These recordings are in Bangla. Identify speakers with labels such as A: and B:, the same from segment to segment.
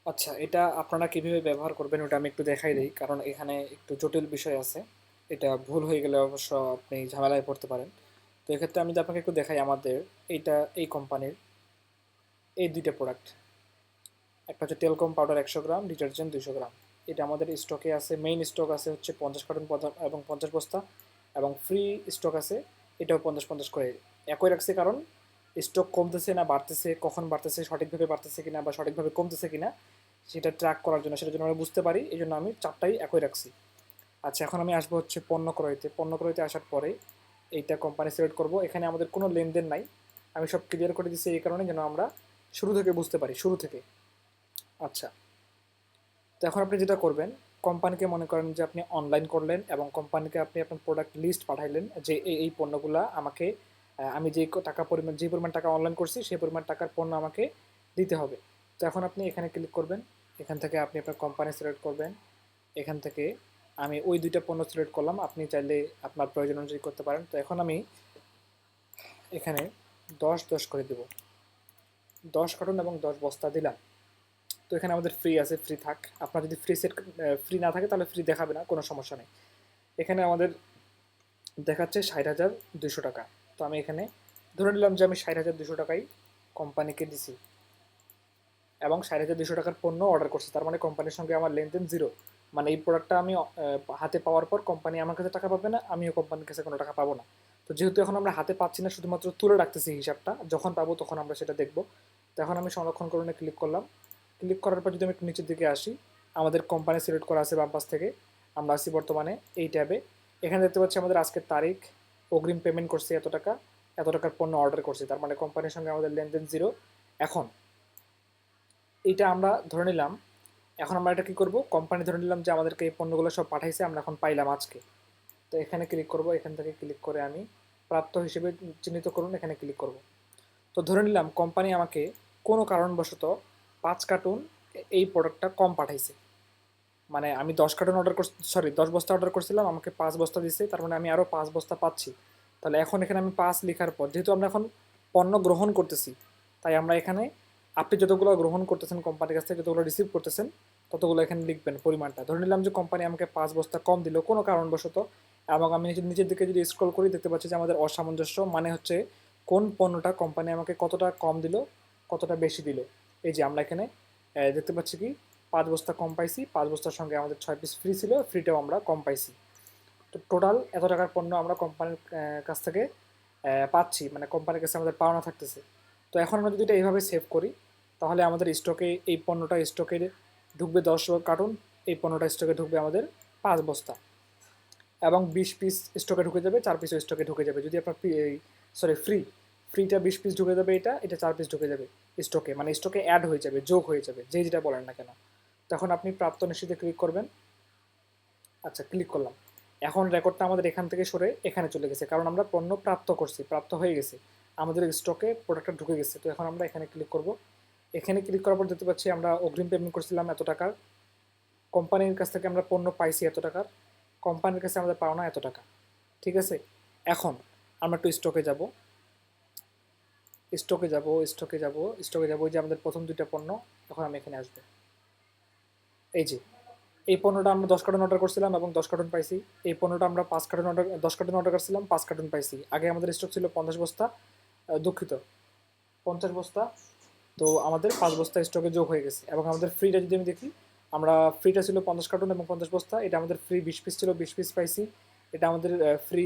A: আচ্ছা, এটা আপনারা কিভাবে ব্যবহার করবেন ওটা আমি একটু দেখাই দেই, কারণ এখানে একটু জটিল বিষয় আছে। এটা ভুল হয়ে গেলে অবশ্য আপনি ঝামেলায় পড়তে পারেন। তো এক্ষেত্রে আমি যদি আপনাকে একটু দেখাই, আমাদের এইটা এই কোম্পানির এই দুইটা প্রোডাক্ট, একটা হচ্ছে টেলকম পাউডার 100 গ্রাম, ডিটারজেন্ট 200 গ্রাম। এটা আমাদের স্টকে আছে, মেইন স্টক আছে হচ্ছে 50 কার্টন এবং 50 বস্তা, এবং ফ্রি স্টক আছে এটাও 50 50 করে একই রাখছে, কারণ স্টক কমতেছে না বাড়তেছে, কখন বাড়তেছে, সঠিকভাবে বাড়তেছে কিনা বা সঠিকভাবে কমতেছে কিনা সেটা ট্র্যাক করার জন্য, সেটার জন্য আমরা বুঝতে পারি, এই জন্য আমি চারটাই একই রাখছি। আচ্ছা, এখন আমি আসবো হচ্ছে পণ্য ক্রয়তে আসার পরে এইটা কোম্পানি সিলেক্ট করব। এখানে আমাদের কোনো লেনদেন নাই, আমি সব ক্লিয়ার করে দিচ্ছি এই কারণে যেন আমরা শুরু থেকে বুঝতে পারি, শুরু থেকে। আচ্ছা, তো এখন আপনি যেটা করবেন, কোম্পানিকে মনে করেন যে আপনি অনলাইন করলেন এবং কোম্পানিকে আপনি আপনার প্রোডাক্ট লিস্ট পাঠাইলেন যে এই পণ্যগুলা আমাকে, আমি যে পরিমাণ টাকা অনলাইন করছি সেই পরিমাণ টাকার পণ্য আমাকে দিতে হবে। তো এখন আপনি এখানে ক্লিক করবেন, এখান থেকে আপনি আপনার কোম্পানি সিলেক্ট করবেন। এখান থেকে আমি ওই দুইটা পণ্য সিলেক্ট করলাম, আপনি চাইলে আপনার প্রয়োজন অনুযায়ী করতে পারেন। তো এখন আমি এখানে 10 10 করে দেব, 10 কার্টন এবং 10 বস্তা দিলাম। তো এখানে আমাদের ফ্রি আছে, ফ্রি থাক। আপনার যদি ফ্রি না থাকে তাহলে ফ্রি দেখাবে না, কোনো সমস্যা নেই। এখানে আমাদের দেখাচ্ছে 60,200 টাকা। তো আমি এখানে ধরে নিলাম যে আমি 60,200 টাকাই কোম্পানিকে দিছি এবং 60,200 টাকার পণ্য অর্ডার করছি, তার মানে কোম্পানির সঙ্গে আমার লেনদেন জিরো। মানে এই প্রোডাক্টটা আমি হাতে পাওয়ার পর কোম্পানি আমার কাছে টাকা পাবে না, আমিও কোম্পানির কাছে কোনো টাকা পাবো না। তো যেহেতু এখন আমরা হাতে পাচ্ছি না, শুধুমাত্র তুলে রাখতেছি হিসাবটা, যখন পাবো তখন আমরা সেটা দেখবো। তো এখন আমি সংরক্ষণ করণে ক্লিক করলাম। ক্লিক করার পর যদি আমি একটু নিচের দিকে আসি, আমাদের কোম্পানি সিলেক্ট করা আছে বাম পাশ থেকে। আমরা আছি বর্তমানে এই ট্যাবে। এখানে দেখতে পাচ্ছি আমাদের আজকের তারিখ, অগ্রিম পেমেন্ট করছি এত টাকা, এত টাকার পণ্য অর্ডার করছি, তার মানে কোম্পানির সঙ্গে আমাদের লেনদেন জিরো। এখন এইটা আমরা ধরে নিলাম, এখন আমরা এটা কি করব, কোম্পানি ধরে নিলাম যে আমাদেরকে এই পণ্যগুলো সব পাঠাইছে, আমরা এখন পাইলাম আজকে। তো এখানে ক্লিক করব, এখান থেকে ক্লিক করে আমি প্রাপ্ত হিসেবে চিহ্নিত করুন, এখানে ক্লিক করব। তো ধরে নিলাম কোম্পানি আমাকে কোনো কারণবশত 5 কার্টুন এই প্রোডাক্টটা কম পাঠাইছে। মানে আমি 10 কার্টুন অর্ডার করছি, সরি 10 বস্তা অর্ডার করছিলাম, আমাকে 5 বস্তা দিচ্ছে, তার মানে আমি আরও 5 বস্তা পাচ্ছি। তাহলে এখন এখানে আমি 5 লেখার পর, যেহেতু আমরা এখন পণ্য গ্রহণ করতেছি, তাই আমরা এখানে আপনি যতগুলো গ্রহণ করতেছেন কোম্পানির কাছ থেকে, যতগুলো রিসিভ করতেছেন ততগুলো এখানে লিখবেন পরিমাণটা। ধরে নিলাম যে কোম্পানি আমাকে 5 বস্তা কম দিল কোনো কারণবশত, এবং আমি নিচের দিকে যদি স্ক্রল করি দেখতে পাচ্ছি যে আমাদের অসামঞ্জস্য, মানে হচ্ছে কোন পণ্যটা কোম্পানি আমাকে কতটা কম দিল, কতটা বেশি দিল। এই যে আমরা এখানে দেখতে পাচ্ছি কি 5 বস্তা কম পাইছি, 5 বস্তার সঙ্গে আমাদের 6 পিস ফ্রি ছিল, ফ্রিটাও আমরা কম পাইছি। তো টোটাল এত টাকার পণ্য আমরা কোম্পানির কাছ থেকে পাচ্ছি, মানে কোম্পানির কাছে আমাদের পাওনা থাকতেছে। তো এখন আমরা যদি এটা এইভাবে সেভ করি, তাহলে আমাদের স্টকে এই পণ্যটা স্টকে ঢুকবে 10 কার্টুন, এই পণ্যটা স্টকে ঢুকবে আমাদের 5 বস্তা, এবং 20 পিস স্টকে ঢুকে যাবে, 4 পিসও স্টকে ঢুকে যাবে। যদি আপনার সরি ফ্রিটা 20 পিস ঢুকে যাবে, এটা 4 পিস ঢুকে যাবে স্টকে, মানে স্টকে অ্যাড হয়ে যাবে, যোগ হয়ে যাবে, যে যেটা বলেন না কেন। তখন আপনি প্রাপ্ত নিশ্চিতে ক্লিক করবেন। আচ্ছা, ক্লিক করলাম। এখন রেকর্ডটা আমাদের এখান থেকে সরে এখানে চলে গেছে, কারণ আমরা পণ্য প্রাপ্ত করছি, প্রাপ্ত হয়ে গেছে, আমাদের স্টকে প্রোডাক্টটা ঢুকে গেছে। তো এখন আমরা এখানে ক্লিক করব। এখানে ক্লিক করার পর দেখতে পাচ্ছি আমরা অগ্রিম পেমেন্ট করছিলাম এত টাকার, কোম্পানির কাছ থেকে আমরা পণ্য পাইছি এত টাকার, কোম্পানির কাছে আমাদের পাওনা এত টাকা। ঠিক আছে, এখন আমরা একটু স্টকে যাব, ওই যে আমাদের প্রথম দুইটা পণ্য। এখন আমি এখানে আসবো, এই যে এই পণ্যটা আমরা 10 কার্টন অর্ডার করছিলাম এবং 10 কার্টন পাইছি। এই পণ্যটা আমরা 10 কার্টন অর্ডার করছিলাম, 5 কার্টন পাইছি। আগে আমাদের স্টক ছিল 50 বস্তা, দুঃখিত 50 বস্তা। তো আমাদের 5 বস্তা স্টকে যোগ হয়ে গেছে। এবং আমাদের ফ্রিটা যদি আমি দেখি, আমরা ফ্রিটা ছিল 50 কার্টন এবং 50 বস্তা, এটা আমাদের ফ্রি 20 পিস ছিল, 20 পিস পাইছি। এটা আমাদের ফ্রি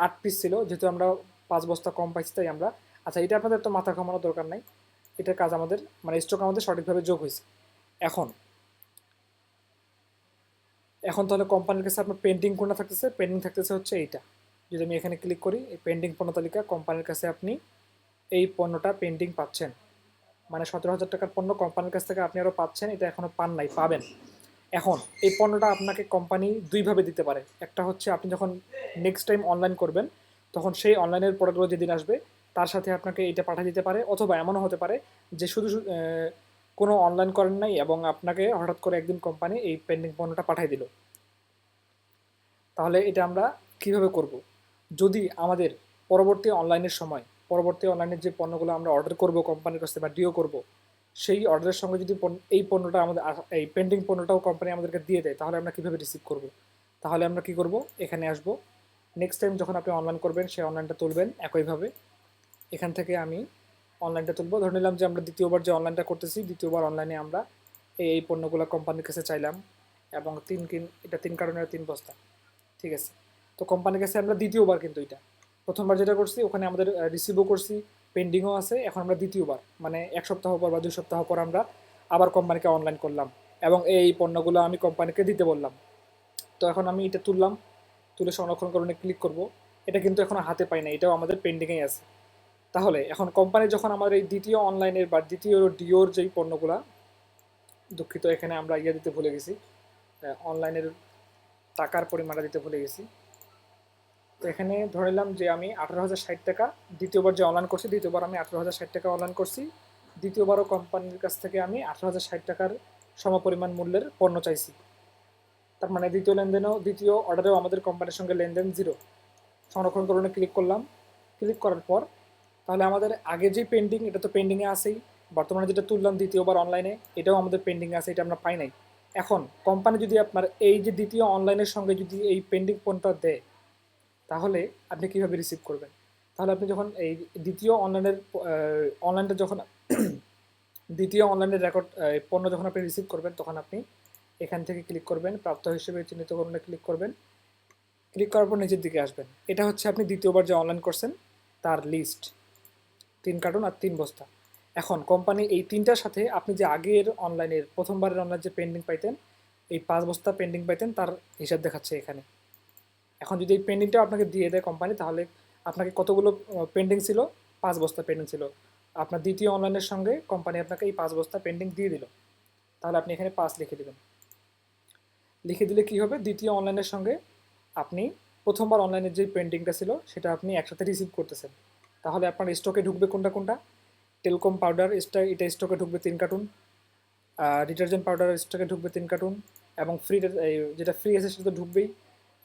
A: 8 পিস ছিল, যেহেতু আমরা 5 বস্তা কম পাইছি তাই আমরা। আচ্ছা, এটা আপনাদের তো মাথা ঘামানোর দরকার নাই, এটার কাজ আমাদের, মানে স্টক আমাদের সঠিকভাবে যোগ হয়েছে। এখন এখন তাহলে কোম্পানির কাছে আপনার পেন্ডিং কোনটা থাকতেছে, পেন্ডিং থাকতেছে হচ্ছে এইটা। যদি আমি এখানে ক্লিক করি, এই পেন্ডিং পণ্য তালিকা, কোম্পানির কাছে আপনি এই পণ্যটা পেন্ডিং পাচ্ছেন, মানে 17,000 টাকার পণ্য কোম্পানির কাছ থেকে আপনি আরও পাচ্ছেন, এটা এখনও পান নাই, পাবেন। এখন এই পণ্যটা আপনাকে কোম্পানি দুইভাবে দিতে পারে। একটা হচ্ছে আপনি যখন নেক্সট টাইম অনলাইন করবেন, তখন সেই অনলাইনের প্রোডাক্টগুলো যেদিন আসবে তার সাথে আপনাকে এটা পাঠিয়ে দিতে পারে, অথবা এমনও হতে পারে যে কোনো অনলাইন করেন নাই এবং আপনাকে হঠাৎ করে একদিন কোম্পানি এই পেন্ডিং পণ্যটা পাঠিয়ে দিল। তাহলে এটা আমরা কিভাবে করব, যদি আমাদের পরবর্তী অনলাইনের যে পণ্যগুলো আমরা অর্ডার করব কোম্পানির কাছে বা ডিও করব, সেই অর্ডারের সঙ্গে যদি এই পণ্যটা আমাদের এই পেন্ডিং পণ্যটাও কোম্পানি আমাদেরকে দিয়ে দেয়, তাহলে আমরা কীভাবে রিসিভ করব? তাহলে আমরা কি করব, এখানে আসব। নেক্সট টাইম যখন আপনি অনলাইন করবেন, সেই অনলাইনটা তুলবেন একইভাবে। এখান থেকে আমি অনলাইনটা তুলব। ধরে নিলাম যে আমরা দ্বিতীয়বার যে অনলাইনটা করতেছি, দ্বিতীয়বার অনলাইনে আমরা এই পণ্যগুলো কোম্পানির কাছে চাইলাম, এবং এটা 3 কার্টনের 3 বস্তা, ঠিক আছে। তো কোম্পানির কাছে আমরা দ্বিতীয়বার, কিন্তু এটা প্রথমবার যেটা করছি ওখানে আমাদের রিসিভও করছি, পেন্ডিংও আছে। এখন আমরা দ্বিতীয়বার, মানে 1 সপ্তাহ পর বা 2 সপ্তাহ পর আমরা আবার কোম্পানিকে অনলাইন করলাম, এবং এই পণ্যগুলো আমি কোম্পানিকে দিতে বললাম। তো এখন আমি এটা তুললাম, তুলে সংরক্ষণকরণে ক্লিক করব। এটা কিন্তু এখন হাতে পাই না, এটাও আমাদের পেন্ডিংয়েই আছে। তাহলে এখন কোম্পানি যখন আমাদের এই দ্বিতীয় অনলাইনের বা দ্বিতীয় ডিওর যেই পণ্যগুলা, দুঃখিত এখানে আমরা দিতে ভুলে গেছি, অনলাইনের টাকার পরিমাণটা দিতে ভুলে গেছি। তো এখানে ধরে নিলাম যে আমি 18,060 টাকা দ্বিতীয়বার যে অনলাইন করছি, দ্বিতীয়বার আমি 18,060 টাকা অনলাইন করছি। দ্বিতীয়বারও কোম্পানির কাছ থেকে আমি 18,060 টাকার সমপরিমাণ মূল্যের পণ্য চাইছি। তার মানে দ্বিতীয় অর্ডারেও আমাদের কোম্পানির সঙ্গে লেনদেন জিরো। সংরক্ষণকরণে ক্লিক করলাম। ক্লিক করার পর তাহলে আমাদের আগে যে পেন্ডিং, এটা তো পেন্ডিংয়ে আসেই। বর্তমানে যেটা তুললাম দ্বিতীয়বার অনলাইনে, এটাও আমাদের পেন্ডিংয়ে আছে, এটা আমরা পাই নাই। এখন কোম্পানি যদি আপনার এই যে দ্বিতীয় অনলাইনের সঙ্গে যদি এই পেন্ডিং পণ্যটা দেয়, তাহলে আপনি কীভাবে রিসিভ করবেন? তাহলে আপনি যখন এই দ্বিতীয় অনলাইনটা যখন দ্বিতীয় অনলাইনের পণ্য যখন আপনি রিসিভ করবেন, তখন আপনি এখান থেকে ক্লিক করবেন, প্রাপ্ত হিসেবে চিহ্নিতকরণে ক্লিক করবেন। ক্লিক করার পর নিচের দিকে আসবেন। এটা হচ্ছে আপনি দ্বিতীয়বার যে অনলাইন করছেন তার লিস্ট, 3 কার্টন আর 3 বস্তা। এখন কোম্পানি এই 3টার সাথে আপনি যে আগের অনলাইনের প্রথমবারের অনলাইন যে পেন্ডিং পাইতেন, এই 5 বস্তা পেন্ডিং পাইতেন, তার হিসাব দেখাচ্ছে এখানে। এখন যদি এই পেন্ডিংটা আপনাকে দিয়ে দেয় কোম্পানি, তাহলে আপনাকে কতগুলো পেন্ডিং ছিল? 5 বস্তা পেন্ডিং ছিল। আপনার দ্বিতীয় অনলাইনের সঙ্গে কোম্পানি আপনাকে এই 5 বস্তা পেন্ডিং দিয়ে দিল। তাহলে আপনি এখানে 5 লিখে দেবেন। লিখে দিলে কি হবে, দ্বিতীয় অনলাইনের সঙ্গে আপনি প্রথমবার অনলাইনের যে পেন্ডিংটা ছিল সেটা আপনি একসাথে রিসিভ করতেছেন। তাহলে আপনার স্টকে ঢুকবে কোনটা কোনটা? টেলকম পাউডার, এটা স্টকে ঢুকবে 3 কার্টুন, ডিটারজেন্ট পাউডার স্টকে ঢুকবে 3 কার্টুন, এবং যেটা ফ্রি আছে সেটা তো ঢুকবেই,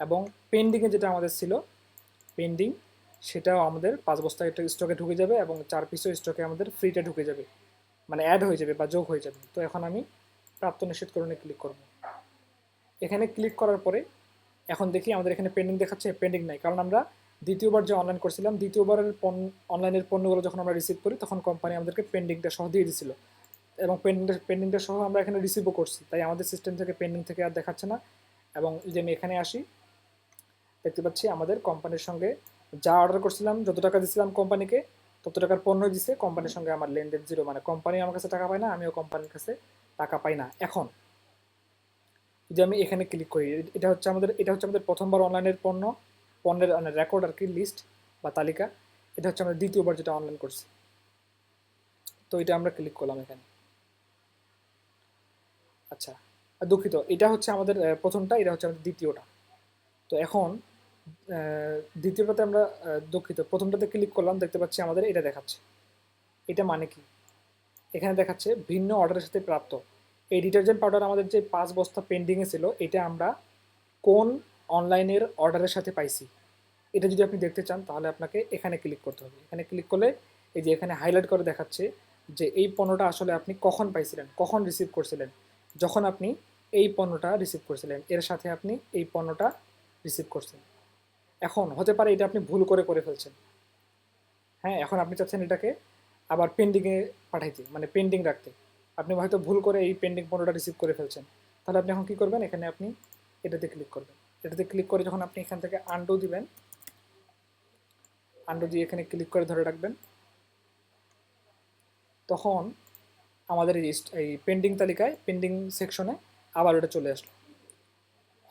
A: এবং পেন্ডিংয়ে যেটা আমাদের ছিল পেন্ডিং, সেটাও আমাদের 5 বস্তা স্টকে ঢুকে যাবে, এবং 4 পিসও স্টকে আমাদের ফ্রিটা ঢুকে যাবে, মানে অ্যাড হয়ে যাবে বা যোগ হয়ে যাবে। তো এখন আমি প্রাপ্ত নিশ্চিতকরণে ক্লিক করব। এখানে ক্লিক করার পরে এখন দেখি আমাদের এখানে পেন্ডিং দেখাচ্ছে, পেন্ডিং নাই, কারণ আমরা দ্বিতীয়বার যে অনলাইন করছিলাম, দ্বিতীয়বারের অনলাইনের পণ্যগুলো যখন আমরা রিসিভ করি, তখন কোম্পানি আমাদেরকে পেন্ডিংটা সহ দিয়ে দিয়েছিল, এবং পেন্ডিংটা সহ আমরা এখানে রিসিভও করছি, তাই আমাদের সিস্টেম থেকে পেন্ডিং থেকে আর দেখাচ্ছে না। এবং যদি আমি এখানে আসি, দেখতে পাচ্ছি আমাদের কোম্পানির সঙ্গে যা অর্ডার করছিলাম, যত টাকা দিয়েছিলাম কোম্পানিকে, তত টাকার পণ্য দিছে, কোম্পানির সঙ্গে আমার লেনদেন জিরো, মানে কোম্পানি আমার কাছে টাকা পায় না, আমিও কোম্পানির কাছে টাকা পাই না। এখন যদি আমি এখানে ক্লিক করি, এটা হচ্ছে আমাদের প্রথমবার অনলাইনের পণ্যের রেকর্ড আর কি, লিস্ট বা তালিকা। এটা হচ্ছে আমরা দ্বিতীয়বার যেটা অনলাইন করছি। তো এটা আমরা ক্লিক করলাম এখানে। আচ্ছা, দুঃখিত, এটা হচ্ছে আমাদের প্রথমটা, এটা হচ্ছে আমাদের দ্বিতীয়টা। তো এখন দ্বিতীয়টাতে আমরা দুঃখিত, প্রথমটাতে ক্লিক করলাম, দেখতে পাচ্ছি আমাদের এটা দেখাচ্ছে। এটা মানে কি? এখানে দেখাচ্ছে ভিন্ন অর্ডারের সাথে প্রাপ্ত। এই ডিটারজেন্ট পাউডার আমাদের যে 5 বস্তা পেন্ডিংয়ে ছিল, এটা আমরা কোন অনলাইনের অর্ডারের সাথে পাইছি, এটা যদি আপনি দেখতে চান, তাহলে আপনাকে এখানে ক্লিক করতে হবে। এখানে ক্লিক করলে এই যে এখানে হাইলাইট করে দেখাচ্ছে যে এই পণ্যটা আসলে আপনি কখন পাইছিলেন, কখন রিসিভ করছিলেন। যখন আপনি এই পণ্যটা রিসিভ করছিলেন, এর সাথে আপনি এই পণ্যটা রিসিভ করছেন। এখন হতে পারে এটা আপনি ভুল করে ফেলছেন। হ্যাঁ, এখন আপনি চাচ্ছেন এটাকে আবার পেন্ডিংয়ে পাঠাইতে, মানে পেন্ডিং রাখতে। আপনি হয়তো ভুল করে এই পেন্ডিং পণ্যটা রিসিভ করে ফেলছেন। তাহলে আপনি এখন কী করবেন, এখানে আপনি এটাতে ক্লিক করবেন। এটাতে ক্লিক করে যখন আপনি এখান থেকে আন্ডু দিবেন, আন্ডু দিয়ে এখানে ক্লিক করে ধরে রাখবেন, তখন আমাদের এই পেন্ডিং তালিকায়, পেন্ডিং সেকশনে আবার ওটা চলে আসলো।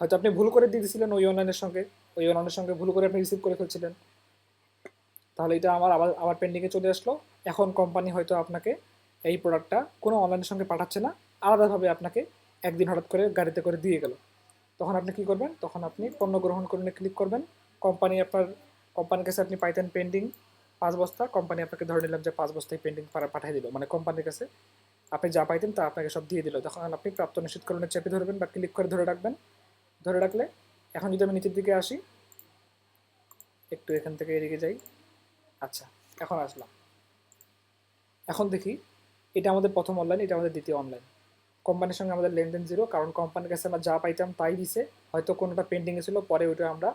A: হয়তো আপনি ভুল করে দিয়ে দিয়েছিলেন ওই অনলাইনের সঙ্গে ভুল করে আপনি রিসিভ করে ফেলছিলেন, তাহলে এটা আবার পেন্ডিংয়ে চলে আসলো। এখন কোম্পানি হয়তো আপনাকে এই প্রোডাক্টটা কোনো অনলাইনের সঙ্গে পাঠাচ্ছে না, আলাদাভাবে আপনাকে একদিন হঠাৎ করে গাড়িতে করে দিয়ে গেল। তখন আপনি কী করবেন, তখন আপনি পণ্য গ্রহণ করণে ক্লিক করবেন। কোম্পানির কাছে আপনি পাইতেন পেন্ডিং 5 বস্তা, কোম্পানি আপনাকে ধরে নিলাম যে 5 বস্তায় পেন্ডিং পাঠিয়ে দিল, মানে কোম্পানির কাছে আপনি যা পাইতেন তা আপনাকে সব দিয়ে দিল। তখন আপনি প্রাপ্ত নিশ্চিতকরণে চেপে ধরবেন বা ক্লিক করে ধরে রাখবেন। ধরে রাখলে এখন যদি আমি নিচের দিকে আসি, একটু এখান থেকে এদিকে যাই, আচ্ছা এখন আসলাম। এখন দেখি এটা আমাদের প্রথম অনলাইন, এটা আমাদের দ্বিতীয় অনলাইন। কোম্পানির সঙ্গে আমাদের লেনদেন জিরো, কারণ কোম্পানির কাছে আমরা যা পাইতাম তাই দিছে। হয়তো কোনোটা পেন্ডিংয়ে ছিল, পরে ওইটা আমরা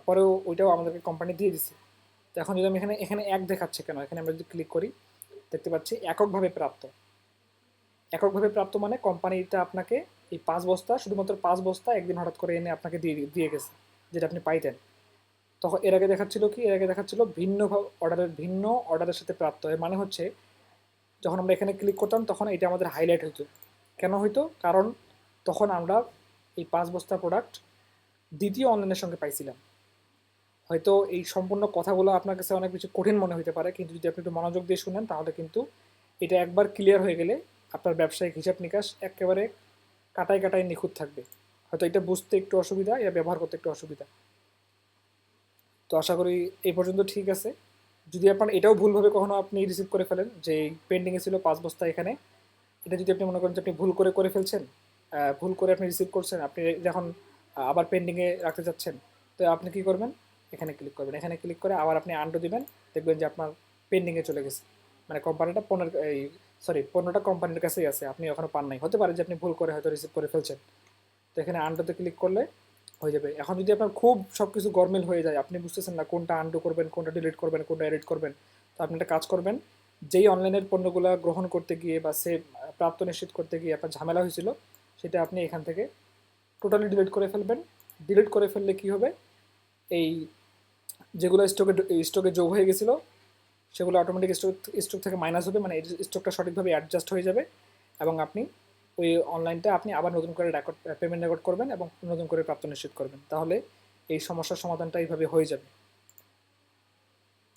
A: পরেও ওইটাও আমাদেরকে কোম্পানি দিয়ে দিছে। তো এখন যদি আমি এখানে এখানে এক দেখাচ্ছে কেন, এখানে আমরা যদি ক্লিক করি দেখতে পাচ্ছি এককভাবে প্রাপ্ত। এককভাবে প্রাপ্ত মানে কোম্পানিটা আপনাকে এই 5 বস্তা, শুধুমাত্র 5 বস্তা একদিন হঠাৎ করে এনে আপনাকে দিয়ে দিয়ে গেছে, যেটা আপনি পাইতেন। তখন এর আগে দেখাচ্ছিল কি, এর আগে দেখাচ্ছিল ভিন্ন ভিন্ন অর্ডারের সাথে প্রাপ্ত। এর মানে হচ্ছে যখন আমরা এখানে ক্লিক করতাম তখন এটা আমাদের হাইলাইট হইতো। কেন হইতো? কারণ তখন আমরা এই 5 বস্তা প্রোডাক্ট দ্বিতীয় অনলাইনের সঙ্গে পাইছিলাম। হয়তো এই সম্পূর্ণ কথাগুলো আপনার কাছে অনেক বেশি কঠিন মনে হতে পারে, কিন্তু যদি আপনি একটু মনোযোগ দিয়ে শুনেন তাহলে কিন্তু এটা একবার ক্লিয়ার হয়ে গেলে আপনার ব্যবসায়িক হিসাব নিকাশ একেবারে কাটায় কাটায় নিখুঁত থাকবে। হয়তো এটা বুঝতে একটু অসুবিধা, এটা ব্যবহার করতে একটু অসুবিধা। তো আশা করি এই পর্যন্ত ঠিক আছে। যদি আপনার এটাও ভুলভাবে কখনো আপনি রিসিভ করে ফেলেন যে পেন্ডিংয়ে ছিল 5 বস্তা এখানে, এটা যদি আপনি মনে করেন যে আপনি ভুল করে করে ফেলছেন, ভুল করে আপনি রিসিভ করছেন, আপনি যখন আবার পেন্ডিংয়ে রাখতে চাচ্ছেন, তো আপনি কি করবেন? এখানে ক্লিক করবেন, এখানে ক্লিক করে আবার আপনি আন্ডু দিবেন, দেখবেন যে আপনার পেন্ডিংয়ে চলে গেছে। মানে কোম্পানিটা পণ্যের এই সরি পণ্যটা কোম্পানির কাছেই আছে, আপনি ওখানে পান নাই। হতে পারে যে আপনি ভুল করে হয়তো রিসিভ করে ফেলছেন। তো এখানে আন্ডুতে ক্লিক করলে হয়ে যাবে। এখন যদি আপনার খুব সব কিছু গরমিল হয়ে যায়, আপনি বুঝতেছেন না কোনটা আন্ডু করবেন, কোনটা ডিলিট করবেন, কোনটা এডিট করবেন, তো আপনি একটা কাজ করবেন, যেই অনলাইনের পণ্যগুলো গ্রহণ করতে গিয়ে বা সে প্রাপ্ত নিশ্চিত করতে গিয়ে আপনার ঝামেলা হয়েছিল, সেটা আপনি এখান থেকে টোটালি ডিলিট করে ফেলবেন। ডিলিট করে ফেললে কি হবে, এই যেগুলো স্টকে যোগ হয়ে গেছিলো সেগুলো অটোমেটিক স্টক থেকে মাইনাস হবে, মানে স্টকটা সঠিকভাবে অ্যাডজাস্ট হয়ে যাবে। এবং আপনি ওই অনলাইনটা আপনি আবার নতুন করে পেমেন্ট রেকর্ড করবেন এবং নতুন করে প্রাপ্ত নিশ্চিত করবেন। তাহলে এই সমস্যার সমাধানটা এইভাবে হয়ে যাবে।